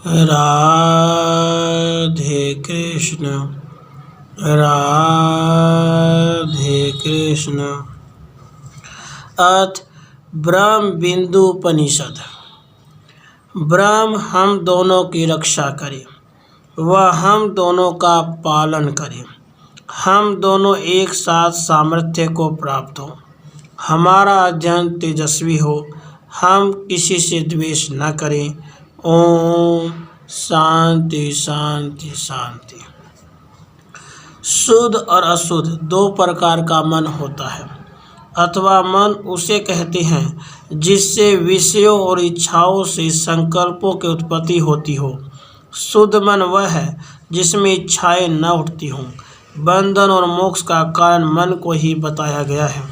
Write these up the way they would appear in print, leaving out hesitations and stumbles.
राधे कृष्ण राधे कृष्ण। अथ ब्रह्म बिंदु उपनिषद। ब्रह्म हम दोनों की रक्षा करे, वह हम दोनों का पालन करे, हम दोनों एक साथ सामर्थ्य को प्राप्त हो, हमारा अध्ययन तेजस्वी हो, हम किसी से द्वेष न करें। ओम शांति शांति शांति। शुद्ध और अशुद्ध दो प्रकार का मन होता है, अथवा मन उसे कहते हैं जिससे विषयों और इच्छाओं से संकल्पों की उत्पत्ति होती हो। शुद्ध मन वह है जिसमें इच्छाएं न उठती हों। बंधन और मोक्ष का कारण मन को ही बताया गया है।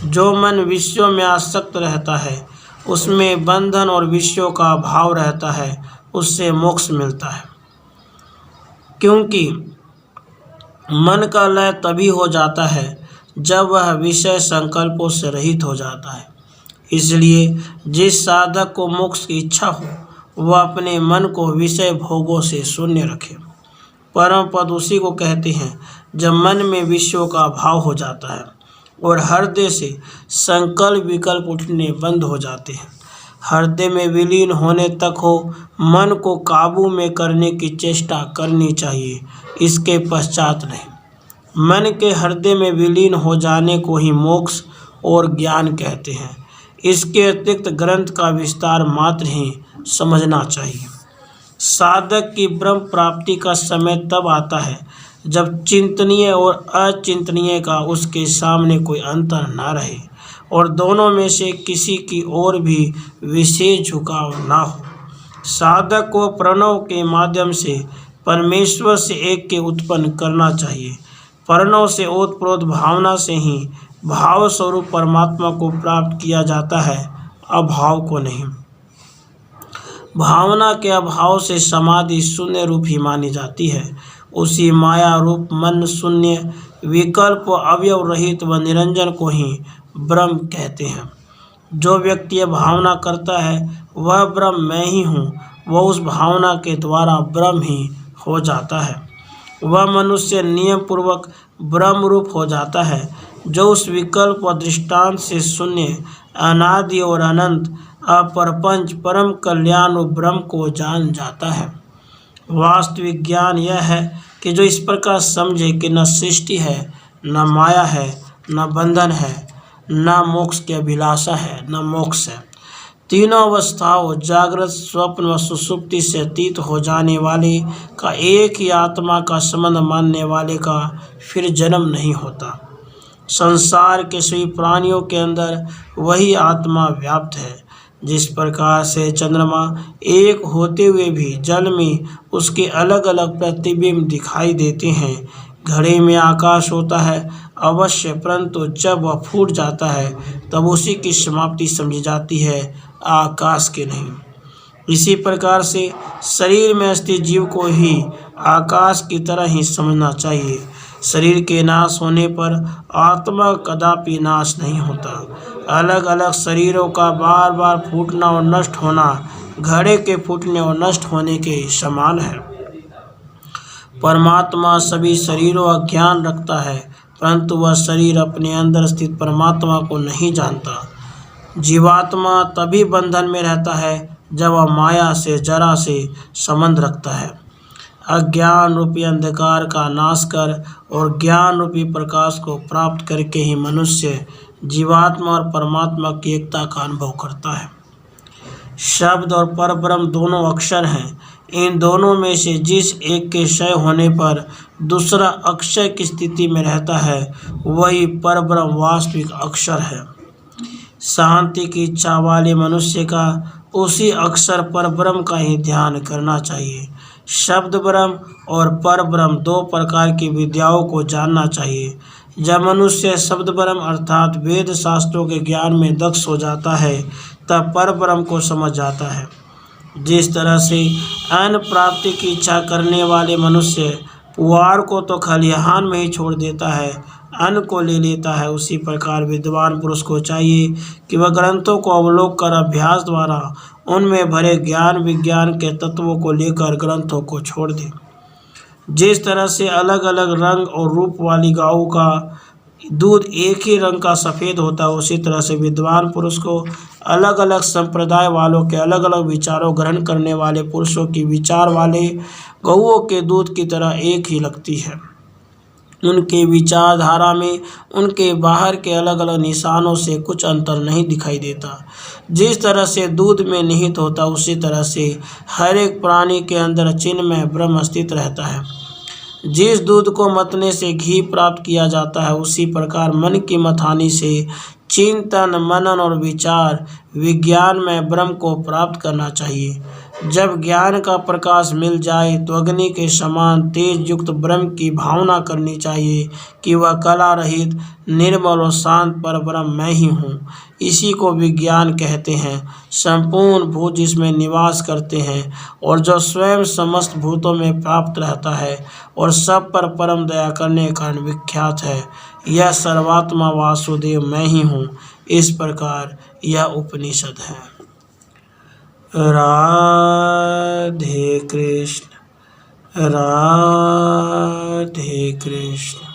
जो मन विषयों में आसक्त रहता है उसमें बंधन और विषयों का भाव रहता है, उससे मोक्ष मिलता है। क्योंकि मन का लय तभी हो जाता है जब वह विषय संकल्पों से रहित हो जाता है। इसलिए जिस साधक को मोक्ष की इच्छा हो वह अपने मन को विषय भोगों से शून्य रखे। परम पद उसी को कहते हैं जब मन में विषयों का भाव हो जाता है और हृदय से संकल्प विकल्प उठने बंद हो जाते हैं। हृदय में विलीन होने तक हो मन को काबू में करने की चेष्टा करनी चाहिए, इसके पश्चात नहीं। मन के हृदय में विलीन हो जाने को ही मोक्ष और ज्ञान कहते हैं। इसके अतिरिक्त ग्रंथ का विस्तार मात्र ही समझना चाहिए। साधक की ब्रह्म प्राप्ति का समय तब आता है जब चिंतनीय और अचिंतनीय का उसके सामने कोई अंतर न रहे और दोनों में से किसी की ओर भी विशेष झुकाव न हो। साधक को प्रणव के माध्यम से परमेश्वर से एक के उत्पन्न करना चाहिए। प्रणव से ओतप्रोत भावना से ही भाव स्वरूप परमात्मा को प्राप्त किया जाता है, अभाव को नहीं। भावना के अभाव से समाधि शून्य रूप ही मानी जाती है। उसी माया रूप मन शून्य, विकल्प, अवयव रहित व निरंजन को ही ब्रह्म कहते हैं। जो व्यक्ति यह भावना करता है वह ब्रह्म मैं ही हूँ, वह उस भावना के द्वारा ब्रह्म ही हो जाता है। वह मनुष्य नियम पूर्वक ब्रह्म रूप हो जाता है जो उस विकल्प व दृष्टांत से शून्य, अनादि और अनंत, अपरपंच, परम कल्याण और ब्रह्म को जान जाता है। वास्तविक ज्ञान यह है कि जो इस प्रकार समझे कि न सृष्टि है, न माया है, न बंधन है, न मोक्ष की अभिलाषा है, न मोक्ष है। तीनों अवस्थाओं जागृत, स्वप्न व सुषुप्ति से अतीत हो जाने वाले का एक ही आत्मा का संबंध मानने वाले का फिर जन्म नहीं होता। संसार के सभी प्राणियों के अंदर वही आत्मा व्याप्त है। जिस प्रकार से चंद्रमा एक होते हुए भी जल में उसके अलग अलग प्रतिबिंब दिखाई देते हैं, घड़े में आकाश होता है अवश्य, परंतु जब वह फूट जाता है तब उसी की समाप्ति समझी जाती है, आकाश के नहीं। इसी प्रकार से शरीर में स्थित जीव को ही आकाश की तरह ही समझना चाहिए। शरीर के नाश होने पर आत्मा कदापि नाश नहीं होता। अलग अलग शरीरों का बार बार फूटना और नष्ट होना घड़े के फूटने और नष्ट होने के समान है। परमात्मा सभी शरीरों का ज्ञान रखता है, परंतु वह शरीर अपने अंदर स्थित परमात्मा को नहीं जानता। जीवात्मा तभी बंधन में रहता है जब वह माया से जरा से संबंध रखता है। अज्ञान रूपी अंधकार का नाश कर और ज्ञान रूपी प्रकाश को प्राप्त करके ही मनुष्य जीवात्मा और परमात्मा की एकता का अनुभव करता है। शब्द और परब्रह्म दोनों अक्षर हैं। इन दोनों में से जिस एक के क्षय होने पर दूसरा अक्षय की स्थिति में रहता है वही परब्रह्म वास्तविक अक्षर है। शांति की इच्छा वाले मनुष्य का उसी अक्षर परब्रह्म का ही ध्यान करना चाहिए। शब्द ब्रह्म और परब्रह्म दो प्रकार की विद्याओं को जानना चाहिए। जब मनुष्य शब्द ब्रह्म अर्थात वेद शास्त्रों के ज्ञान में दक्ष हो जाता है तब परब्रह्म को समझ जाता है। जिस तरह से अन्न प्राप्ति की इच्छा करने वाले मनुष्य पुआर को तो खलिहान में ही छोड़ देता है, अन्न को ले लेता है, उसी प्रकार विद्वान पुरुष को चाहिए कि वह ग्रंथों को अवलोक कर अभ्यास द्वारा उनमें भरे ज्ञान विज्ञान के तत्वों को लेकर ग्रंथों को छोड़ दें। जिस तरह से अलग अलग रंग और रूप वाली गायों का दूध एक ही रंग का सफ़ेद होता है, उसी तरह से विद्वान पुरुष को अलग अलग संप्रदाय वालों के अलग अलग विचारों ग्रहण करने वाले पुरुषों की विचार वाले गौओं के दूध की तरह एक ही लगती है। उनके विचारधारा में उनके बाहर के अलग अलग निशानों से कुछ अंतर नहीं दिखाई देता। जिस तरह से दूध में निहित होता, उसी तरह से हर एक प्राणी के अंदर चिन्हमय ब्रह्म स्थित रहता है। जिस दूध को मतने से घी प्राप्त किया जाता है, उसी प्रकार मन की मथानी से चिंतन मनन और विचार विज्ञान में ब्रह्म को प्राप्त करना चाहिए। जब ज्ञान का प्रकाश मिल जाए तो अग्नि के समान तेज युक्त ब्रह्म की भावना करनी चाहिए कि वह कला रहित निर्मल और शांत पर ब्रह्म मैं ही हूँ। इसी को विज्ञान कहते हैं। संपूर्ण भूत जिसमें निवास करते हैं और जो स्वयं समस्त भूतों में प्राप्त रहता है और सब पर परम दया करने का विख्यात है, यह सर्वात्मा वासुदेव मैं ही हूँ। इस प्रकार यह उपनिषद है। राधे कृष्ण, राधे कृष्ण।